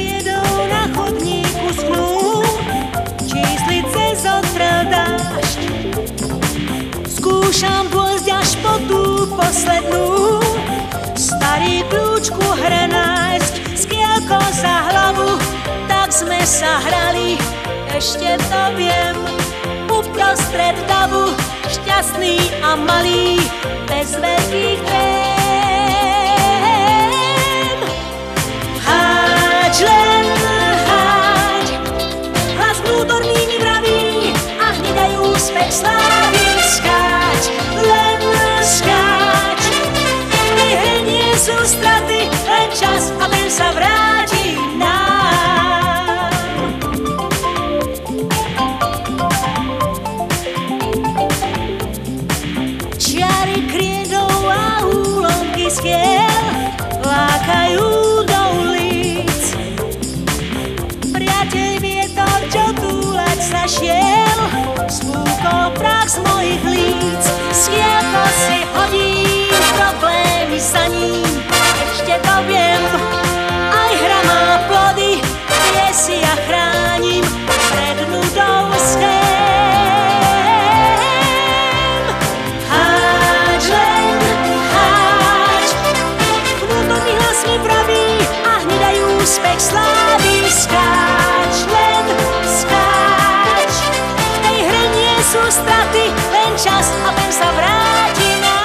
kriedou na chodníku schnú, číslice zotrel dážď. Skúšam dôjsť až po tú poslednú, starý kľúčku hre nájsť, skielko za hlavu, tak sme sa hrali, ešte to viem, uprostred davu, šťastný a malý, bez veľkých tém. Háč, len háč, hlas vnútorný mi vraví a hneď aj úspech slávy. Skáč, len skáč, v tej hre nie sú straty, len čas a ten sa vráti nám. Čiary kriedou a úlomky skiel lákajú do ulic. Priateľ vietor, čo túlať sa šiel, spúkol prach z mojich líc. Skielko si hodím, problémy za ním, ešte to viem, aj hra má plody, tie si ja chránim pred nudou schém. Háč, len háč, vnútorný hlas mi praví a hneď aj úspech slávy. Skáč, len skáč, v tej hre nie sú straty, len čas a ten sa vráti nám.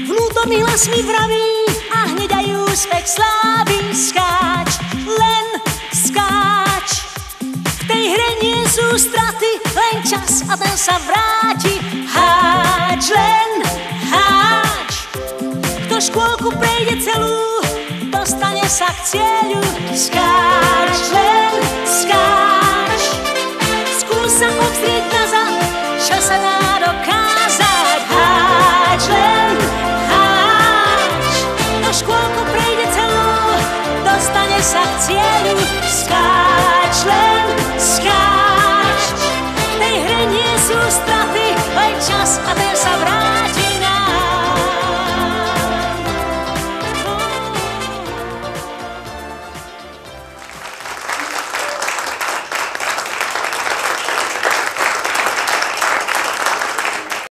Vnútorný hlas mi vraví a hneď aj úspech slávy. Skáč, len skáč, v tej hre nie sú straty, len čas a ten sa vráti. Háč, len háč, kto škôlku prejde celú, dostane sa k cieľu. Skáč, len skáč, skús sa obzrieť nazad, čo sa dá dokázať. Háč, len háč, kto škôlku prejde celú, dostane sa k cieľu. Skáč, len skáč, v tej hre nie sú straty,